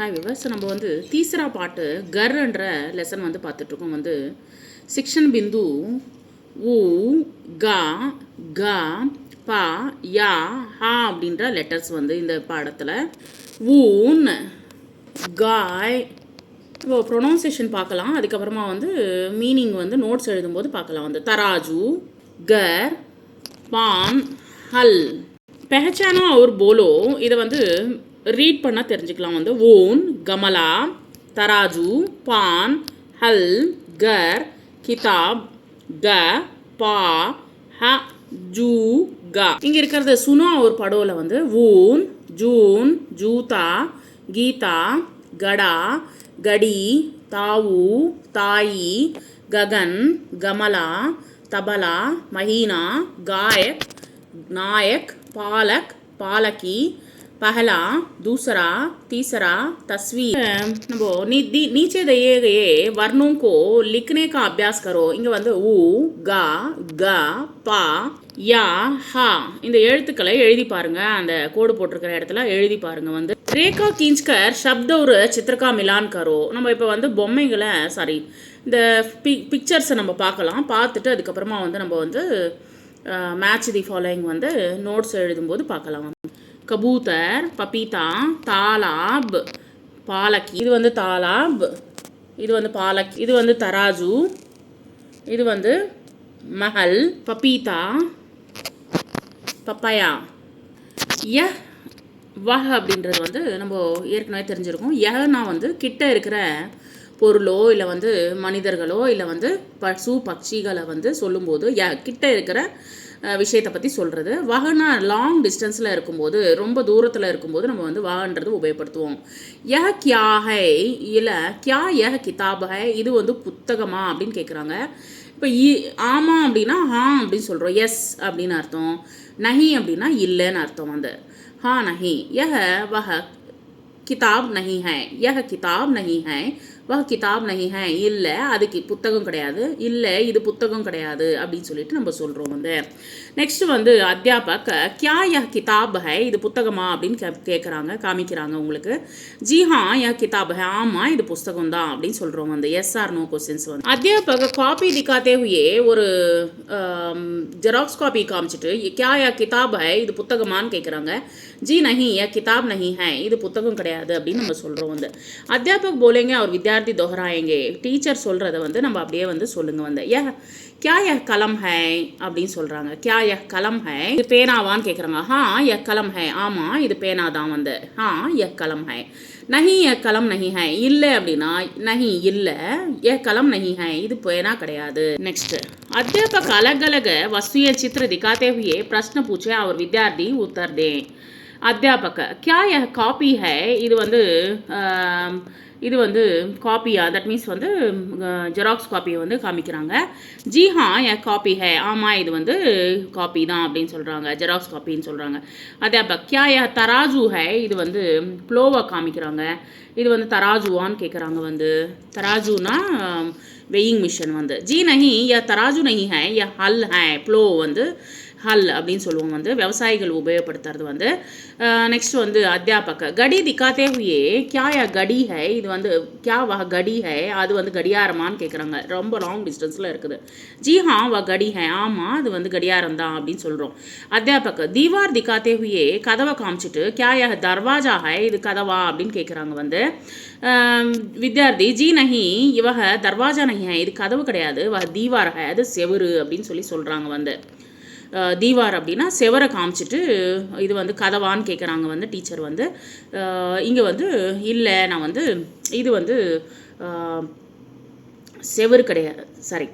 Hi viewers, நம்ம வந்து தீசரா பாட்டு கர்ன்ற லெசன் வந்து பார்த்துட்ருக்கோம். வந்து சிக்ஷன் பிந்து ஊ கா கா பா யா ஹா அப்படின்ற லெட்டர்ஸ் வந்து இந்த பாடத்தில் ஊன் காய் இப்போ ப்ரொனவுன்சியேஷன் பார்க்கலாம். அதுக்கப்புறமா வந்து மீனிங் வந்து நோட்ஸ் எழுதும்போது பார்க்கலாம். வந்து தராஜு கர் பான் ஹல் பெஹச்சானோ அவர் போலோ இதை வந்து ரீட் பண்ணால் தெரிஞ்சுக்கலாம். வந்து ஓன் கமலா தராஜு பான் ஹல் கர் கிதாப் க பா ஹ ஜூ கா. இங்கே இருக்கிறது சுனோ ஒரு படோவில் வந்து ஊன் ஜூன் ஜூதா கீதா கடா கடி தாவு தாயி ககன் கமலா தபலா மஹீனா गायक नायक पालक पालकी पहला दूसरा तीसरा तस्वीर. நம்ம नीचे दिए गए वर्णों को लिखने का अभ्यास करो. இங்க வந்து ஊ கா க பா யா ஹா இந்த எழுத்துக்களை எழுதி பாருங்க. அந்த கோடு போட்டிருக்கிற இடத்துல எழுதி பாருங்க. வந்து ரேகா கீஞ்ச்கர் சப்த ஒரு சித்திரக்கா மிலான் கரோ. நம்ம இப்போ வந்து பொம்மைகளை இந்த பிக்சர்ஸை நம்ம பார்க்கலாம். பார்த்துட்டு அதுக்கப்புறமா வந்து நம்ம வந்து மேட்ச் தி ஃபாலோயிங் வந்து நோட்ஸ் எழுதும்போது பார்க்கலாம். கபூத்தர் பப்பீதா தாலாப் பாலக்கி இது வந்து தாலாப் இது வந்து பாலக்கி இது வந்து தராஜு இது வந்து மஹல் பப்பீதா பப்பயா யஹ் வஹ் அப்படின்றது வந்து நம்ம ஏற்கனவே தெரிஞ்சிருக்கோம். யஹ்னா வந்து கிட்ட இருக்கிற பொருளோ இல்லை வந்து மனிதர்களோ இல்லை வந்து பசு பட்சிகளை வந்து சொல்லும்போது கிட்ட இருக்கிற விஷயத்தை பற்றி சொல்கிறது. வஹனா லாங் டிஸ்டன்ஸில் இருக்கும்போது ரொம்ப தூரத்தில் இருக்கும்போது நம்ம வந்து வஹன்றது உபயோகப்படுத்துவோம். யஹ் கியா ஹை இல்லை கியா யஹ் கிதாப் ஹை இது வந்து புத்தகமா அப்படின்னு கேட்குறாங்க. இப்போ ஆமாம் அப்படின்னா ஹா அப்படின்னு சொல்கிறோம். எஸ் அப்படின்னு அர்த்தம். நஹி அப்படின்னா இல்லைன்னு அர்த்தம். வந்து ஹா நஹி யஹ் வஹ கிதாப் நஹி ஹை யஹ் கிதாப் நஹி ஹை வஹ கிதாப் நஹி ஹை இல்லை அதுக்கு புத்தகம் கிடையாது இல்லை இது புத்தகம் கிடையாது அப்படின்னு சொல்லிட்டு நம்ம சொல்கிறோம். வந்து நெக்ஸ்ட் வந்து அத்தியாபக் கியா யஹ் கிதாப் ஹை இது புத்தகமா அப்படின்னு கேட்குறாங்க காமிக்கிறாங்க உங்களுக்கு. ஜி ஹா யஹ் கிதாப் ஹை ஆமாம் இது புஸ்தகம் தான் அப்படின்னு சொல்கிறோம். வந்து எஸ் ஆர் நோ கொஸ்டின்ஸ் வந்து அத்தியாபக் காப்பி திக்காத்தே ஹுயே ஒரு ஜெராக்ஸ் காப்பி காமிச்சிட்டு கியா யஹ் கிதாப் ஹை இது புத்தகமானு கேட்குறாங்க. ஜி நஹி யஹ் கிதாப் நஹி ஹை இது புத்தகம் கிடையாது அப்படின்னு நம்ம சொல்கிறோம். வந்து அத்தியாபக் போலேங்க அவர் வித்யார்த்தி दोहराएंगे டீச்சர் சொல்கிறத வந்து நம்ம அப்படியே வந்து சொல்லுங்க. வந்து क्या यह कलम है அப்படின்னு சொல்கிறாங்க. क्या यह कलम है இது பேனாவான்னு கேட்குறாங்க. यह कलम है ஆமாம் இது பேனா தான். வந்து यह कलम है. नहीं यह कलम नहीं है இல்லை அப்படின்னா नहीं இல்லை यह कलम नहीं है இது பேனா கிடையாது. நெக்ஸ்ட் अध्यापक अलग अलग वस्तुएं चित्र दिखाते हुए प्रश्न पूछे और विद्यार्थी उत्तर दें. अध्यापक क्या यह कॉपी है இது வந்து காப்பியா தட் மீன்ஸ் வந்து ஜெராக்ஸ் காப்பியை வந்து காமிக்கிறாங்க. ஜி ஹா என் காப்பி ஹே ஆமாம் இது வந்து காப்பி தான் அப்படின்னு சொல்கிறாங்க. ஜெராக்ஸ் காப்பின்னு சொல்கிறாங்க. அதே கியா யா தராஜு ஹே இது வந்து ப்ளோவை காமிக்கிறாங்க. இது வந்து தராஜுவான்னு கேட்குறாங்க. வந்து தராஜுனா வெயிங் மிஷின். வந்து ஜி நஹி யா தராஜு நஹி ஹே யா ஹல் ஹே ப்ளோ வந்து ஹல் அப்படின்னு சொல்லுவோம். வந்து விவசாயிகள் உபயோகப்படுத்துறது. வந்து நெக்ஸ்ட் வந்து அத்தியாபக கடி திக்காத்தே ஹுயே கியா யா கடி ஹை இது வந்து கியா வா கடி ஹை அது வந்து கடியாரமான்னு கேட்குறாங்க. ரொம்ப லாங் டிஸ்டன்ஸில் இருக்குது. ஜி ஹா வா கடி ஹை ஆமாம் அது வந்து கடியாரம் தான் அப்படின்னு சொல்கிறோம். அத்தியாபக தீவார் திக்காத்தே ஹுயே கதவை காமிச்சிட்டு கியா யா தர்வாஜா ஹை இது கதவா அப்படின்னு கேட்குறாங்க. வந்து வித்யார்த்தி ஜி நஹி இவக தர்வாஜா நஹி ஹை இது கதவு கிடையாது வா தீவார் ஹை அது செவரு அப்படின்னு சொல்கிறாங்க. வந்து தீவார் அப்படின்னா செவரை காமிச்சிட்டு இது வந்து கதவான்னு கேட்குறாங்க. வந்து டீச்சர் வந்து இங்கே வந்து இல்லை நான் வந்து இது வந்து செவரு கிடையாது சாரி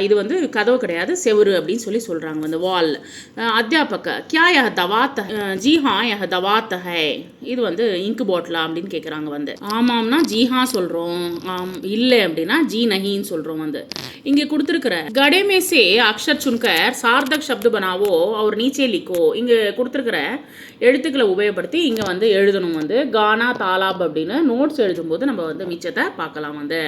இது வந்து கதவு கிடையாது செவரு அப்படின்னு சொல்கிறாங்க. வந்து வால். அத்தியாபக கியா யஹ் தவாத் ஜி ஹா யஹ் தவாத் ஹை இது வந்து இங்கு பாட்டிலா அப்படின்னு கேட்குறாங்க. வந்து ஆமாம்னா ஜி ஹா சொல்கிறோம் இல்லை அப்படின்னா ஜி நஹின்னு சொல்கிறோம். வந்து இங்கே கொடுத்துருக்குற கடைமேசே அக்ஷர் சுன்கர் சார்தக் சப்து பனாவோ அவர் நீச்சே லிக்கோ இங்கே கொடுத்துருக்குற எழுத்துக்களை உபயோகப்படுத்தி இங்கே வந்து எழுதணும். வந்து கானா தாலாப் அப்படின்னு நோட்ஸ் எழுதும்போது நம்ம வந்து மிச்சத்தை பார்க்கலாம். வந்து